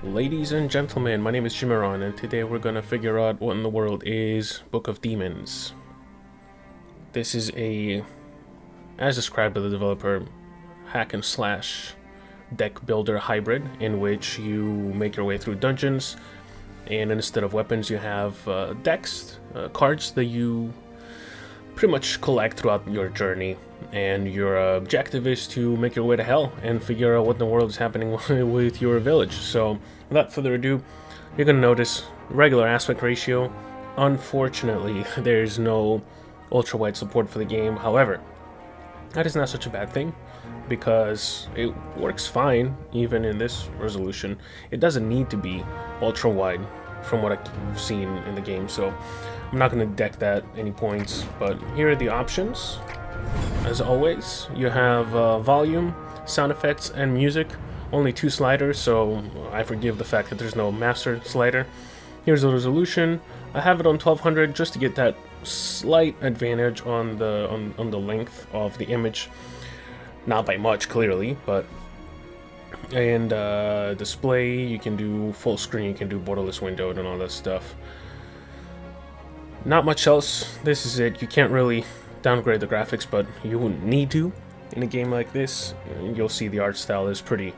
Ladies and gentlemen, my name is Chimeron, and today we're gonna figure out what in the world is Book of Demons. This is a, as described by the developer, hack and slash deck builder hybrid in which you make your way through dungeons, and instead of weapons you have decks, cards that you pretty much collect throughout your journey, and your objective is to make your way to hell and figure out what in the world is happening with your village. So without further ado, you're going to notice regular aspect ratio. Unfortunately, there's no ultra wide support for the game. However, that is not such a bad thing because it works fine even in this resolution. It doesn't need to be ultra wide from what I've seen in the game, so I'm not going to deck that any points. But here are the options. As always, you have volume, sound effects, and music. Only 2 sliders, so I forgive the fact that there's no master slider. Here's the resolution. I have it on 1200 just to get that slight advantage on the length of the image. Not by much, clearly, but. And display, you can do full screen, you can do borderless windowed and all that stuff. Not much else. This is it. You can't really downgrade the graphics, but you wouldn't need to in a game like this. You'll see the art style is pretty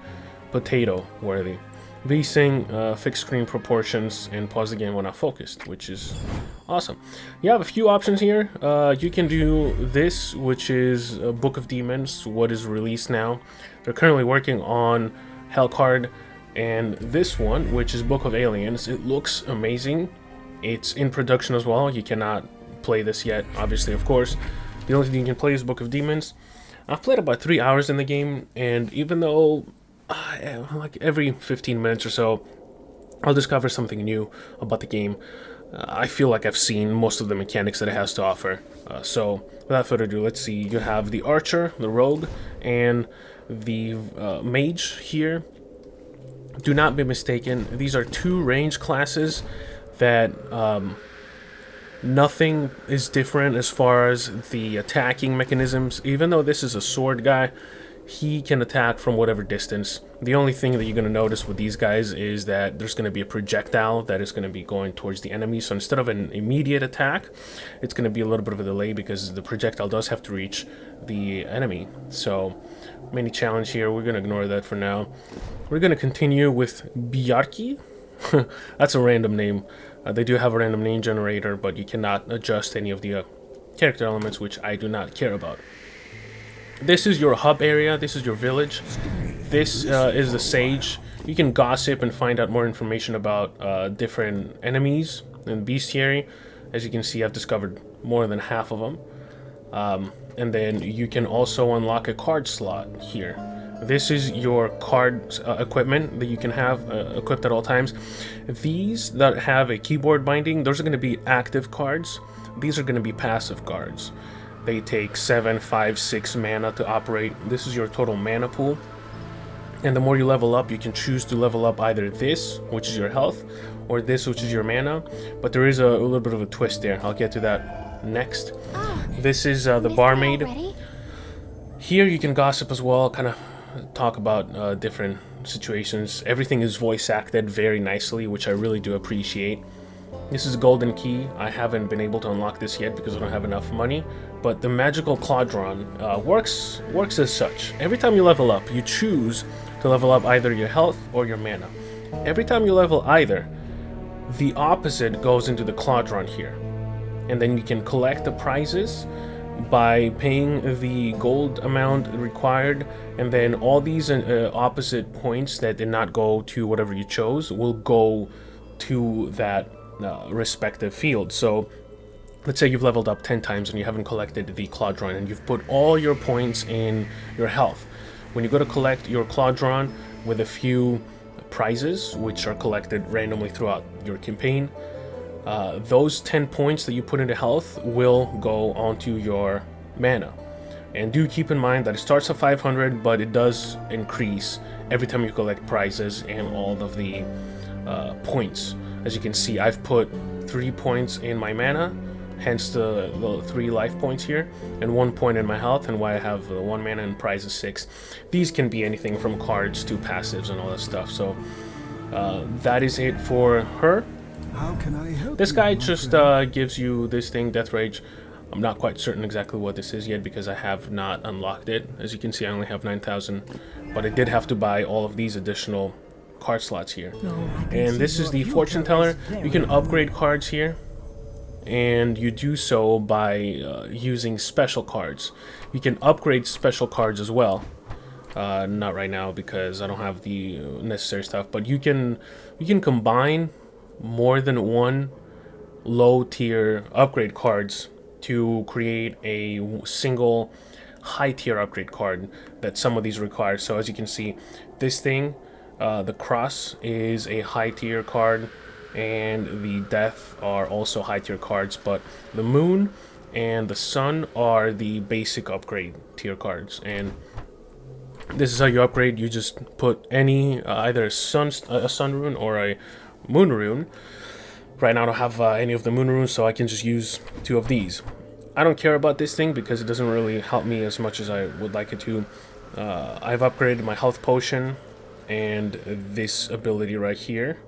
potato worthy. VSync, fixed screen proportions, and pause the game when not focused, which is awesome. You have a few options here. You can do this, which is Book of Demons, what is released now. They're currently working on Hellcard, and this one, which is Book of Aliens. It looks amazing. It's in production as well. You cannot play this yet, obviously, of course. The only thing you can play is Book of Demons. I've played about 3 hours in the game, and even though like every 15 minutes or so I'll discover something new about the game, I feel like I've seen most of the mechanics that it has to offer. So without further ado, let's see. You have the Archer, the Rogue, and the Mage here. Do not be mistaken, these are 2 range classes that nothing is different as far as the attacking mechanisms. Even though this is a sword guy, he can attack from whatever distance. The only thing that you're going to notice with these guys is that there's going to be a projectile that is going to be going towards the enemy. So instead of an immediate attack, it's going to be a little bit of a delay because the projectile does have to reach the enemy. So mini challenge here. We're going to ignore that for now. We're going to continue with Bjarki. That's a random name. They do have a random name generator, but you cannot adjust any of the character elements, which I do not care about. This is your hub area. This is your village. This is the Sage. You can gossip and find out more information about different enemies in Bestiary. As you can see, I've discovered more than half of them. And then you can also unlock a card slot here. This is your card equipment that you can have equipped at all times. These that have a keyboard binding, those are going to be active cards. These are going to be passive cards. They take 7, 5, 6 mana to operate. This is your total mana pool. And the more you level up, you can choose to level up either this, which is your health, or this, which is your mana. But there is a little bit of a twist there. I'll get to that next. This is the barmaid. Here you can gossip as well, kind of talk about different situations. Everything is voice acted very nicely, which I really do appreciate. This is Golden Key. I haven't been able to unlock this yet because I don't have enough money, but the magical Claudron works as such. Every time you level up, you choose to level up either your health or your mana. Every time you level either, the opposite goes into the Claudron here, and then you can collect the prizes by paying the gold amount required, and then all these opposite points that did not go to whatever you chose will go to that respective field. So let's say you've leveled up 10 times and you haven't collected the Claudron, and you've put all your points in your health. When you go to collect your Claudron with a few prizes, which are collected randomly throughout your campaign, those 10 points that you put into health will go onto your mana. And do keep in mind that it starts at 500, but it does increase every time you collect prizes and all of the points. As you can see, I've put 3 points in my mana, hence the 3 life points here, and 1 point in my health, and why I have 1 mana and prize is 6. These can be anything from cards to passives and all that stuff, so That is it for her. How can I help This you, guy my just friend? gives you this thing, Death Rage. I'm not quite certain exactly what this is yet because I have not unlocked it. As you can see, I only have 9,000, but I did have to buy all of these additional card slots here. And this is the fortune teller. You can upgrade cards here, and you do so by using special cards. You can upgrade special cards as well. Not right now because I don't have the necessary stuff, but you can combine more than one low tier upgrade cards to create a single high tier upgrade card that some of these require. So as you can see, this thing, the cross is a high tier card, and the death are also high tier cards, but the moon and the sun are the basic upgrade tier cards. And this is how you upgrade. You just put any either a sun rune or a moon rune. Right now I don't have any of the moon runes, so I can just use 2 of these. I don't care about this thing because it doesn't really help me as much as I would like it to. I've upgraded my health potion and this ability right here.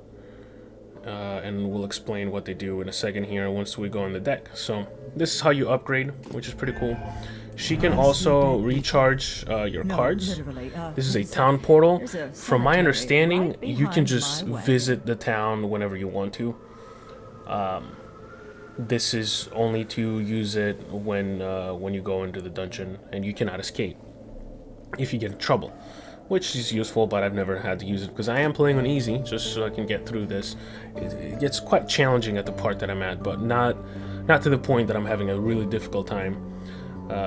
And we'll explain what they do in a second here once we go on the deck. So this is how you upgrade, which is pretty cool. She can also recharge your cards. This is a town portal. From my understanding, you can just visit the town whenever you want to. This is only to use it when you go into the dungeon, and you cannot escape if you get in trouble, which is useful, but I've never had to use it because I am playing on easy just so I can get through this. It gets quite challenging at the part that I'm at, but not to the point that I'm having a really difficult time.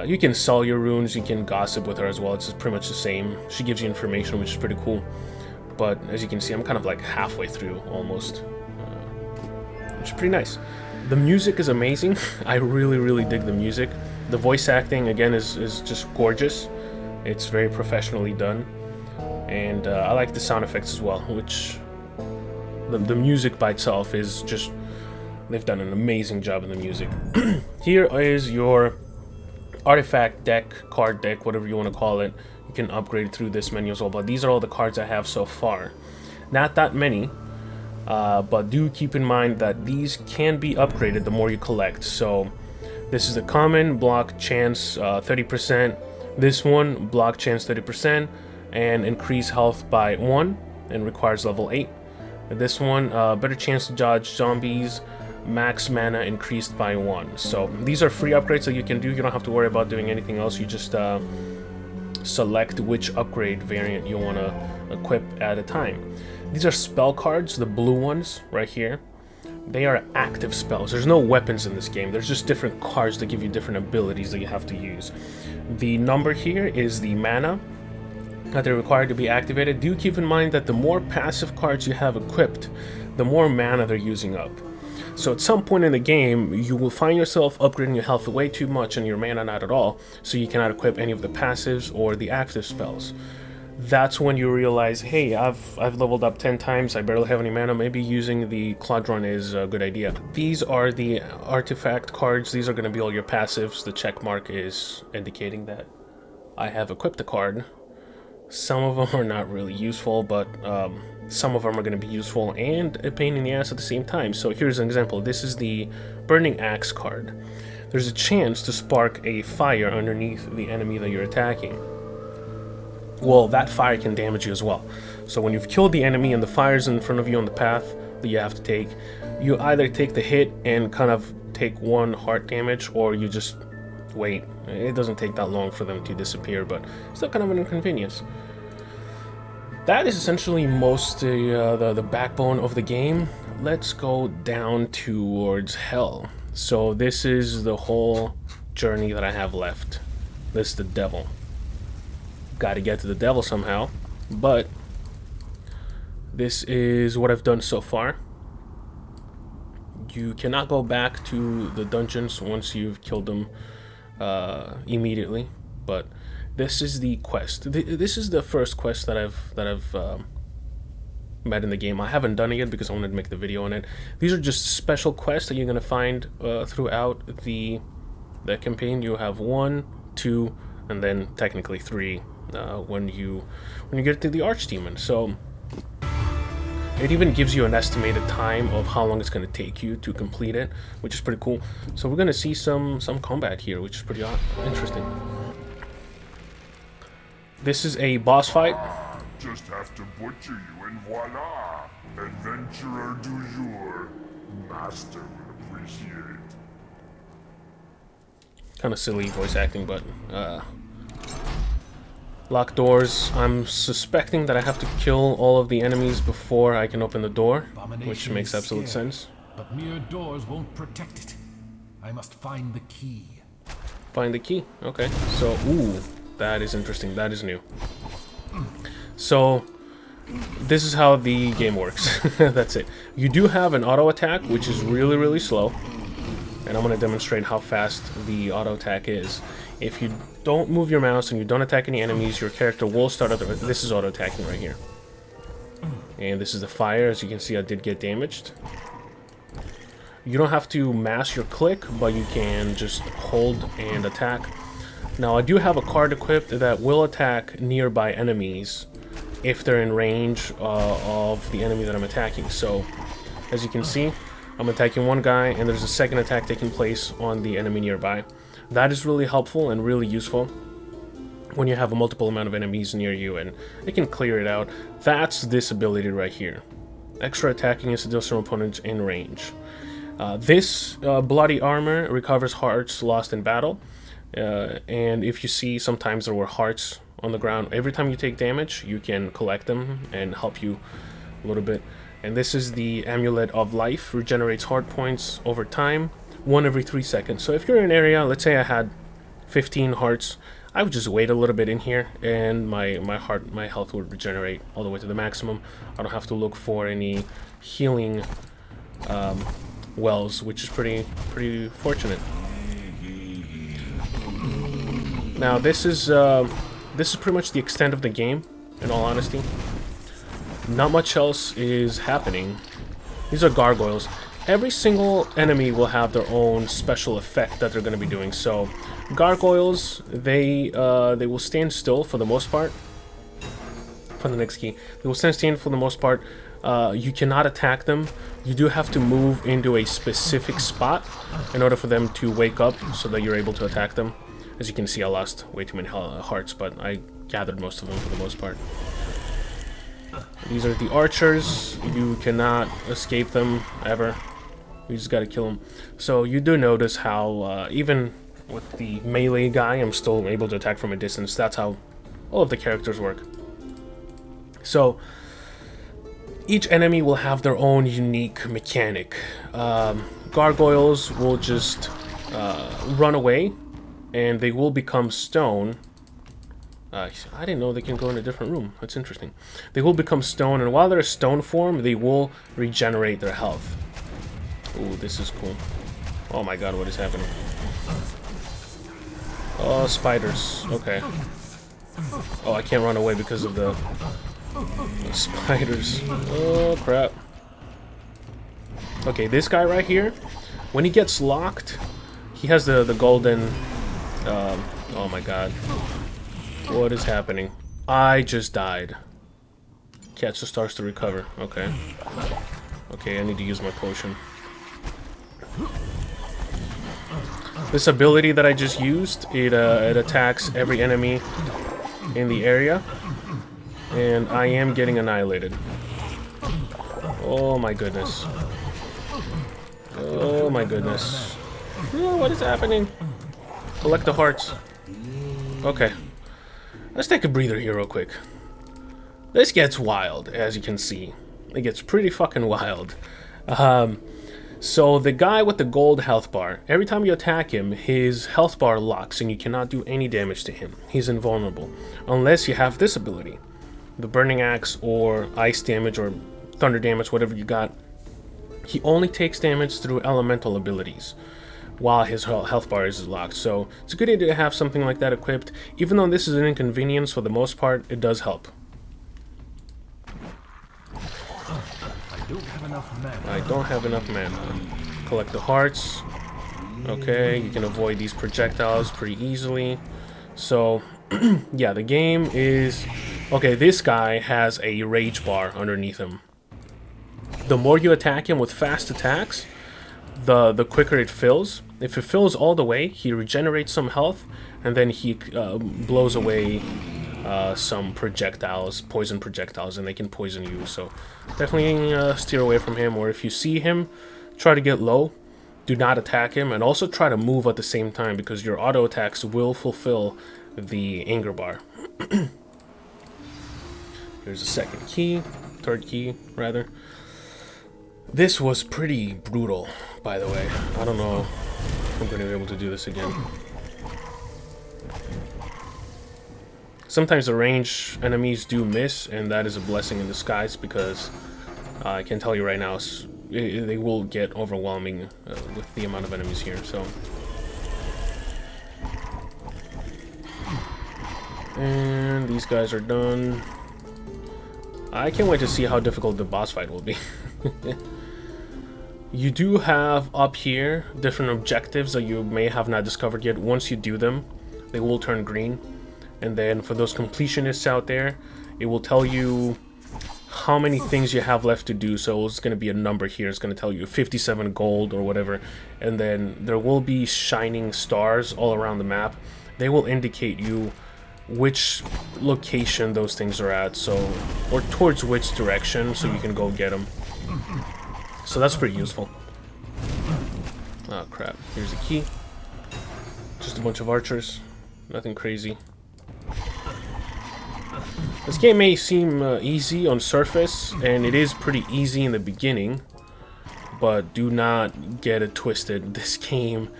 You can sell your runes, you can gossip with her as well. It's just pretty much the same. She gives you information, which is pretty cool. But as you can see, I'm kind of like halfway through almost, which is pretty nice. The music is amazing. I really dig the music. The voice acting, again, is just gorgeous. It's very professionally done. And I like the sound effects as well, which the music by itself is just, they've done an amazing job in the music. Here is your artifact deck, card deck, whatever you want to call it. You can upgrade through this menu as well, but these are all the cards I have so far. Not that many, but do keep in mind that these can be upgraded the more you collect. So this is the common, block chance 30%. This one, block chance 30%, and increase health by 1, and requires level 8. This one, better chance to dodge zombies, max mana increased by 1. So these are free upgrades that you can do. You don't have to worry about doing anything else. You just select which upgrade variant you want to equip at a time. These are spell cards, the blue ones right here. They are active spells. There's no weapons in this game. There's just different cards that give you different abilities that you have to use. The number here is the mana that they're required to be activated. Do keep in mind that the more passive cards you have equipped, the more mana they're using up. So at some point in the game, you will find yourself upgrading your health way too much and your mana not at all, so you cannot equip any of the passives or the active spells. That's when you realize, hey, I've leveled up 10 times, I barely have any mana, maybe using the Quadron is a good idea. These are the artifact cards. These are going to be all your passives. The check mark is indicating that I have equipped the card. Some of them are not really useful, but some of them are going to be useful and a pain in the ass at the same time. So here's an example. This is the Burning Axe card. There's a chance to spark a fire underneath the enemy that you're attacking. Well, that fire can damage you as well. So when you've killed the enemy and the fire's in front of you on the path that you have to take, you either take the hit and kind of take 1 heart damage, or you just wait. It doesn't take that long for them to disappear, but still kind of an inconvenience. That is essentially most the backbone of the game. Let's go down towards hell. So this is the whole journey that I have left. This is the devil. Got to get to the devil somehow, but this is what I've done so far. You cannot go back to the dungeons once you've killed them immediately, but this is the quest. This is the first quest that I've met in the game. I haven't done it yet because I wanted to make the video on it. These are just special quests that you're gonna find throughout the campaign. You have 1, 2, and then technically 3 when you get to the Archdemon. So It even gives you an estimated time of how long it's going to take you to complete it, which is pretty cool. So we're going to see some combat here, which is pretty interesting. This is a boss fight. Just have to butcher you and voila! Adventurer du jour. Master will appreciate. Kind of silly voice acting, but lock doors. I'm suspecting that I have to kill all of the enemies before I can open the door, which makes absolute sense. But mere doors won't protect it. I must find the key. Find the key. Okay. So, ooh, that is interesting. That is new. So, this is how the game works. That's it. You do have an auto attack, which is really, really slow. And I'm going to demonstrate how fast the auto attack is. If you don't move your mouse and you don't attack any enemies, your character will start out. This is auto attacking right here. And this is the fire. As you can see, I did get damaged. You don't have to mash your click, but you can just hold and attack. Now, I do have a card equipped that will attack nearby enemies if they're in range of the enemy that I'm attacking. So, as you can see, I'm attacking one guy, and there's a second attack taking place on the enemy nearby. That is really helpful and really useful when you have a multiple amount of enemies near you, and it can clear it out. That's this ability right here. Extra attacking is to deal some opponents in range. This bloody armor recovers hearts lost in battle. And if you see, sometimes there were hearts on the ground. Every time you take damage, you can collect them and help you a little bit. And this is the Amulet of Life. Regenerates heart points over time, 1 every 3 seconds. So if you're in an area, let's say I had 15 hearts, I would just wait a little bit in here, and my health would regenerate all the way to the maximum. I don't have to look for any healing wells, which is pretty fortunate. Now this is pretty much the extent of the game, in all honesty. Not much else is happening. These are gargoyles. Every single enemy will have their own special effect that they're going to be doing. So, gargoyles, they will stand still for the most part. For the next key, they will stand still for the most part. You cannot attack them. You do have to move into a specific spot in order for them to wake up, so that you're able to attack them. As you can see, I lost way too many hearts, but I gathered most of them for the most part. These are the archers. You cannot escape them ever. You just gotta kill them. So you do notice how even with the melee guy, I'm still able to attack from a distance. That's how all of the characters work. So each enemy will have their own unique mechanic. Gargoyles will just run away, and they will become stone. I didn't know they can go in a different room. That's interesting. They will become stone, and while they're stone form, they will regenerate their health. Ooh, this is cool. Oh my god, what is happening? Oh, spiders. Okay. Oh, I can't run away because of the spiders. Oh, crap. Okay, this guy right here, when he gets locked, he has the golden... oh my god. What is happening? I just died. Catch starts to recover. Okay. Okay, I need to use my potion. This ability that I just used, it attacks every enemy in the area. And I am getting annihilated. Oh my goodness. Oh my goodness. Oh, what is happening? Collect the hearts. Okay. Let's take a breather here real quick. This gets wild, as you can see. It gets pretty fucking wild. So the guy with the gold health bar, every time you attack him, his health bar locks and you cannot do any damage to him. He's invulnerable. Unless you have this ability. The Burning Axe or Ice damage or Thunder damage, whatever you got. He only takes damage through elemental abilities while his health bar is locked. So it's a good idea to have something like that equipped. Even though this is an inconvenience for the most part, it does help. I don't have enough mana. Collect the hearts. Okay, you can avoid these projectiles pretty easily. So, yeah, the game is... Okay, this guy has a rage bar underneath him. The more you attack him with fast attacks, the quicker it fills. If it fills all the way, he regenerates some health, and then he blows away some projectiles, poison projectiles, and they can poison you. So definitely steer away from him, or if you see him, try to get low. Do not attack him, and also try to move at the same time, because your auto attacks will fulfill the anger bar. Here's a second key, third key, rather. This was pretty brutal, by the way. I don't know if I'm going to be able to do this again. Sometimes the range enemies do miss, and that is a blessing in disguise, because I can tell you right now, they will get overwhelming with the amount of enemies here. So, and these guys are done. I can't wait to see how difficult the boss fight will be. You do have up here different objectives that you may have not discovered yet. Once you do them, they will turn green. And then for those completionists out there, it will tell you how many things you have left to do. So it's going to be a number here. It's going to tell you 57 gold or whatever. And then there will be shining stars all around the map. They will indicate you which location those things are at, so, or towards which direction, so you can go get them. So that's pretty useful. Oh crap, here's a key. Just a bunch of archers, nothing crazy. This game may seem easy on surface, and it is pretty easy in the beginning, but do not get it twisted. This game,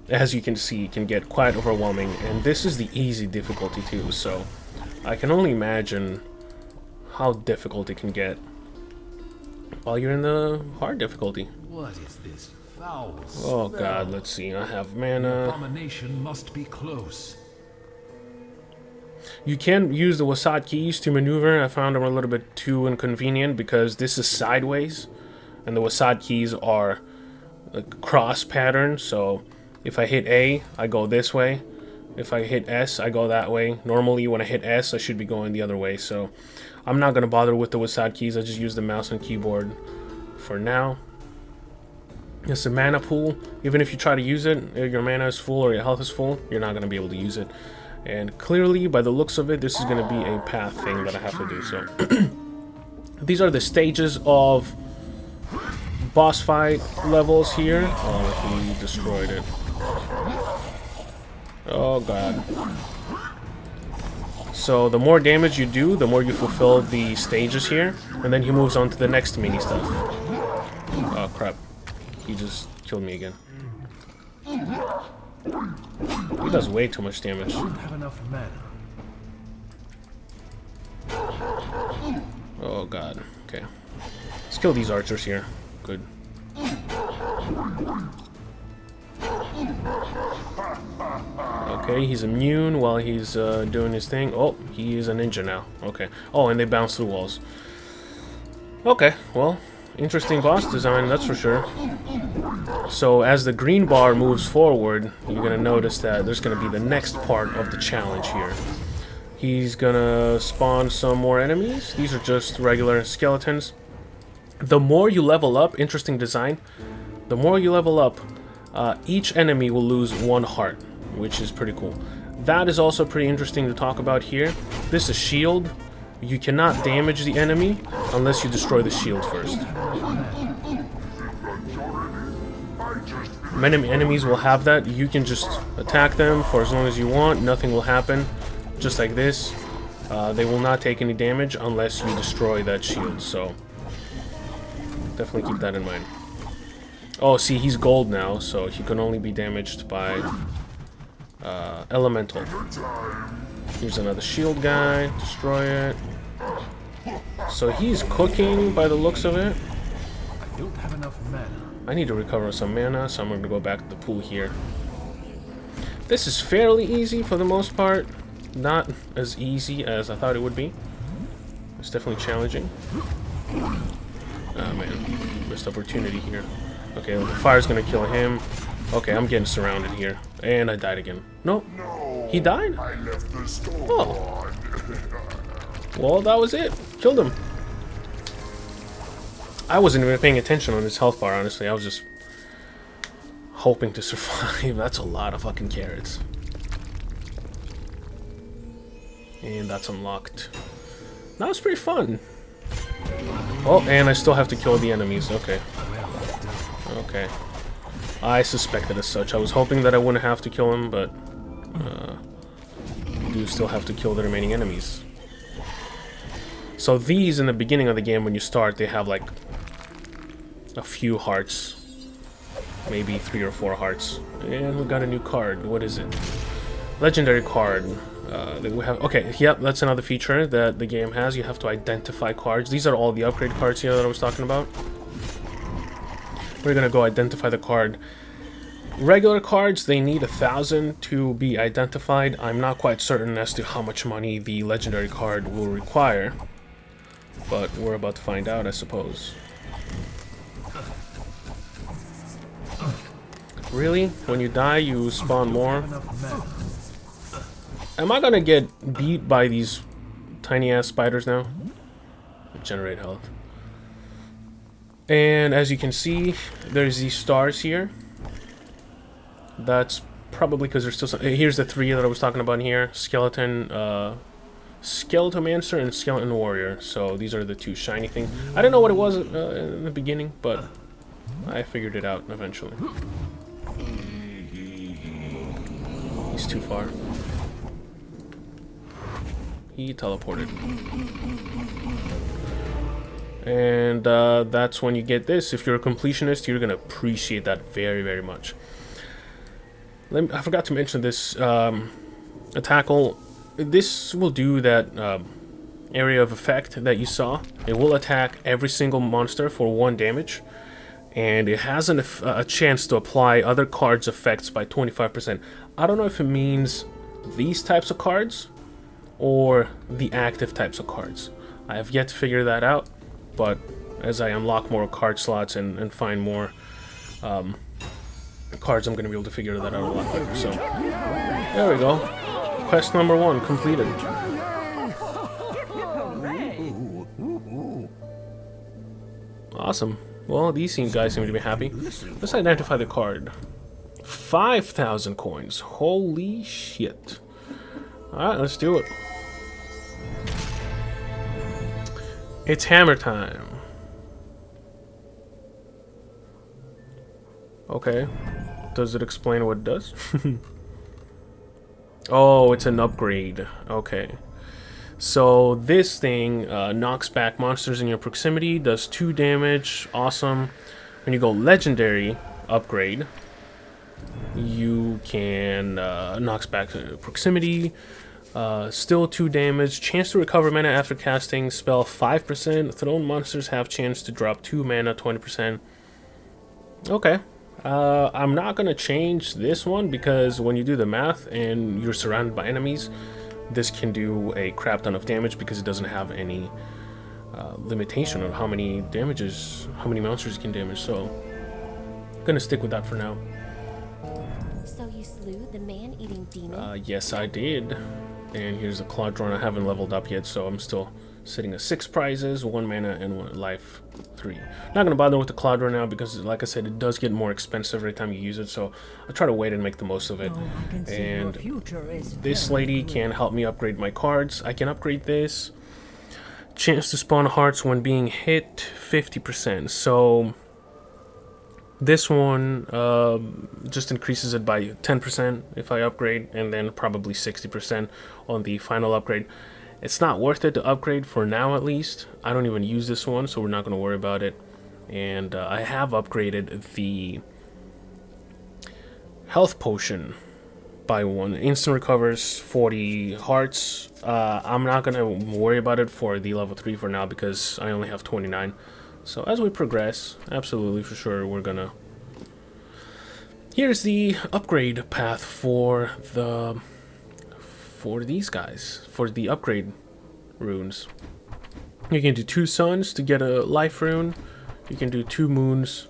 as you can see, can get quite overwhelming, and this is the easy difficulty too, so I can only imagine how difficult it can get while you're in the hard difficulty. What is this foul Oh smell? god, let's see. I have The mana. abomination must be close. You can use the Wasat keys to maneuver. I found them a little bit too inconvenient because this is sideways, and the Wasat keys are a cross pattern, so if I hit A, I go this way. If I hit S, I go that way. Normally when I hit S, I should be going the other way, so I'm not going to bother with the Wasat keys. I just use the mouse and keyboard for now. It's a mana pool. Even if you try to use it, if your mana is full or your health is full, you're not going to be able to use it. And clearly, by the looks of it, this is going to be a path thing that I have to do. So these are the stages of boss fight levels here. Oh, he destroyed it. Oh god. So the more damage you do, the more you fulfill the stages here, and then he moves on to the next mini stuff. Oh crap. He just killed me again. He does way too much damage. Don't have enough mana. Oh god. Okay. Let's kill these archers here. Good. Okay, he's immune while he's doing his thing. Oh, he is a ninja now. Okay. Oh, and they bounce through walls. Okay, well, interesting boss design, that's for sure. So as the green bar moves forward, you're gonna notice that there's gonna be the next part of the challenge here. He's gonna spawn some more enemies. These are just regular skeletons. The more you level up, interesting design, the more you level up, each enemy will lose 1 heart, which is pretty cool. That is also pretty interesting to talk about here. This is shield. You cannot damage the enemy unless you destroy the shield first. Many enemies will have that. You can just attack them for as long as you want. Nothing will happen. Just like this. They will not take any damage unless you destroy that shield. So definitely keep that in mind. Oh, see, he's gold now, so he can only be damaged by elemental. Here's another shield guy. Destroy it. So he's cooking by the looks of it. I don't have enough mana. I need to recover some mana, so I'm going to go back to the pool here. This is fairly easy for the most part. Not as easy as I thought it would be. It's definitely challenging. Oh man, missed opportunity here. Okay, well, the fire's going to kill him. Okay, I'm getting surrounded here. And I died again. Nope. He died? I left the store Oh. on. Well, that was it. Killed him. I wasn't even paying attention on his health bar, honestly. I was just hoping to survive. That's a lot of fucking carrots. And that's unlocked. That was pretty fun. Oh, and I still have to kill the enemies. Okay. Okay. I suspected as such. I was hoping that I wouldn't have to kill him, but you do still have to kill the remaining enemies. So these, in the beginning of the game, when you start, they have like a few hearts. Maybe 3 or 4 hearts. And we got a new card. What is it? Legendary card. That we have. Okay, yep, that's another feature that the game has. You have to identify cards. These are all the upgrade cards here that I was talking about. We're gonna go identify the card. Regular cards, they need 1,000 to be identified. I'm not quite certain as to how much money the legendary card will require, but we're about to find out, I suppose. Really? When you die, you spawn more? Am I gonna get beat by these tiny ass spiders now? Generate health. And as you can see, there's these stars here. That's probably because there's still some. Here's the 3 that I was talking about here: Skeleton, Skeletomancer, and Skeleton Warrior. So these are the 2 shiny things. I didn't know what it was in the beginning, but I figured it out eventually. He's too far. He teleported. And that's when you get this. If you're a completionist, you're gonna appreciate that very, very much. I forgot to mention this tackle. This will do that area of effect that you saw. It will attack every single monster for 1 damage, and it has a chance to apply other cards' effects by 25%. I don't know if it means these types of cards or the active types of cards. I have yet to figure that out, but as I unlock more card slots and find more cards, I'm going to be able to figure that out a lot quicker. So, there we go. Quest number 1 completed. Awesome. Well, these guys seem to be happy. Let's identify the card. 5,000 coins. Holy shit. Alright, let's do it. It's hammer time. Okay. Does it explain what it does? Oh, it's an upgrade. Okay. So this thing knocks back monsters in your proximity, does 2 damage. Awesome. When you go legendary upgrade, you can knocks back proximity. Still 2 damage. Chance to recover mana after casting spell 5%. Thrown monsters have chance to drop 2 mana 20%. Okay. I'm not gonna change this one because when you do the math and you're surrounded by enemies, this can do a crap ton of damage because it doesn't have any limitation on how many monsters it can damage. So I'm gonna stick with that for now. So you slew the man-eating demon? Yes, I did. And here's a claw drone. I haven't leveled up yet, so I'm still sitting at 6 prizes, 1 mana, and 1 life 3. Not gonna bother with the claw drone now because, like I said, it does get more expensive every time you use it. So I'll try to wait and make the most of it. And this lady can help me upgrade my cards. I can upgrade this. Chance to spawn hearts when being hit 50%. So this one just increases it by 10% if I upgrade, and then probably 60% on the final upgrade. It's not worth it to upgrade for now, at least. I don't even use this one, so we're not going to worry about it. And I have upgraded the health potion by 1. Instant recovers 40 hearts. I'm not going to worry about it for the level 3 for now because I only have 29. So as we progress, absolutely for sure, we're going to... Here's the upgrade path for these guys, for the upgrade runes. You can do 2 suns to get a life rune. You can do 2 moons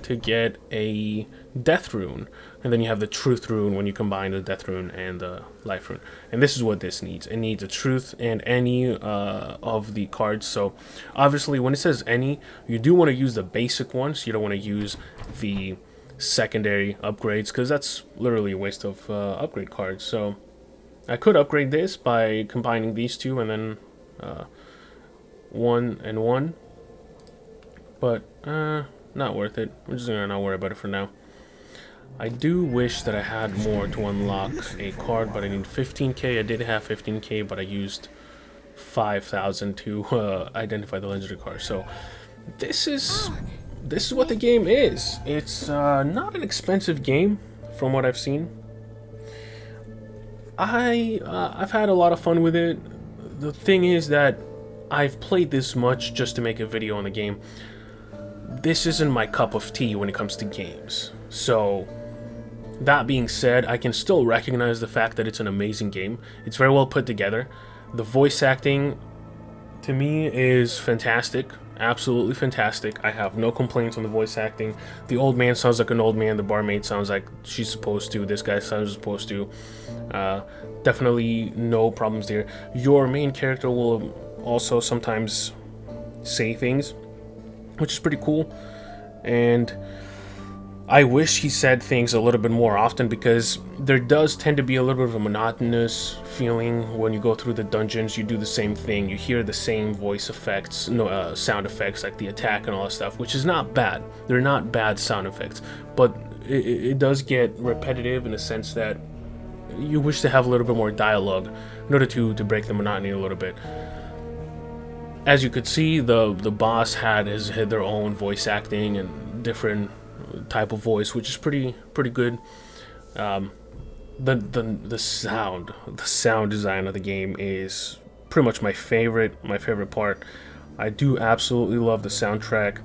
to get a death rune, and then you have the truth rune when you combine the death rune and the life rune. And this is what this needs. It needs a truth and any of the cards. So obviously when it says any, you do want to use the basic ones. You don't want to use the secondary upgrades, because that's literally a waste of upgrade cards. So I could upgrade this by combining these two and then 1 and 1, but not worth it. We're just gonna not worry about it for now. I do wish that I had more to unlock a card, but I need 15k. I did have 15k, but I used 5,000 to identify the legendary card. So this is what the game is. It's not an expensive game from what I've seen. I've had a lot of fun with it. The thing is that I've played this much just to make a video on the game. This isn't my cup of tea when it comes to games. So that being said, I can still recognize the fact that it's an amazing game. It's very well put together. The voice acting to me is fantastic. Absolutely fantastic. I have no complaints on the voice acting. The old man sounds like an old man. The barmaid sounds like she's supposed to. This guy sounds supposed to. Definitely no problems there. Your main character will also sometimes say things, which is pretty cool. And I wish he said things a little bit more often, because there does tend to be a little bit of a monotonous feeling when you go through the dungeons. You do the same thing, you hear the same voice effects, sound effects, like the attack and all that stuff, which is not bad. They're not bad sound effects, but it does get repetitive in the sense that you wish to have a little bit more dialogue in order to break the monotony a little bit. As you could see, the boss had their own voice acting and different type of voice, which is pretty good. The sound design of the game is pretty much my favorite part. I do absolutely love the soundtrack.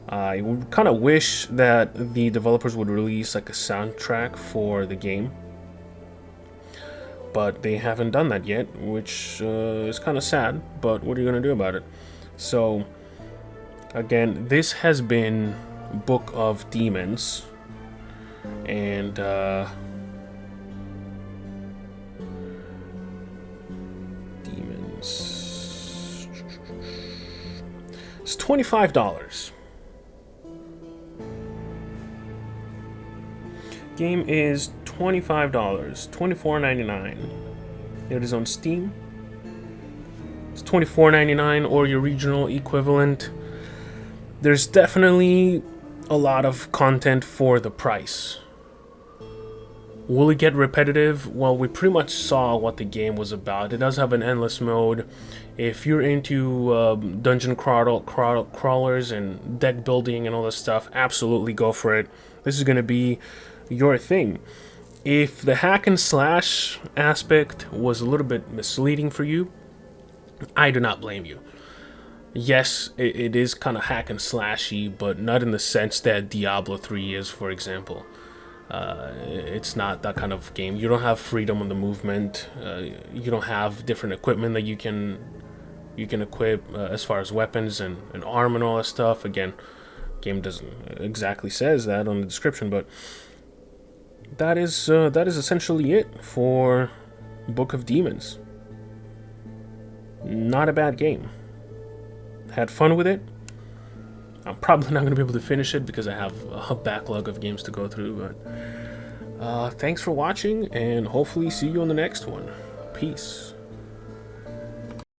I would kind of wish that the developers would release like a soundtrack for the game, but they haven't done that yet, which is kind of sad, but what are you going to do about it? So again, this has been Book of Demons, and Demons, it's $25. Game is $25, $24.99. It is on Steam. It's $24.99 or your regional equivalent. There's definitely a lot of content for the price. Will it get repetitive? Well, we pretty much saw what the game was about. It does have an endless mode. If you're into dungeon crawlers and deck building and all this stuff, absolutely go for it. This is going to be your thing. If the hack and slash aspect was a little bit misleading for you, I do not blame you. Yes, it is kind of hack and slashy, but not in the sense that Diablo 3 is, for example. It's not that kind of game. You don't have freedom on the movement. You don't have different equipment that you can equip as far as weapons and arm and all that stuff. Again, game doesn't exactly says that on the description, but that is essentially it for Book of Demons. Not a bad game. Had fun with it. I'm probably not going to be able to finish it because I have a backlog of games to go through, but thanks for watching, and hopefully see you on the next one. Peace.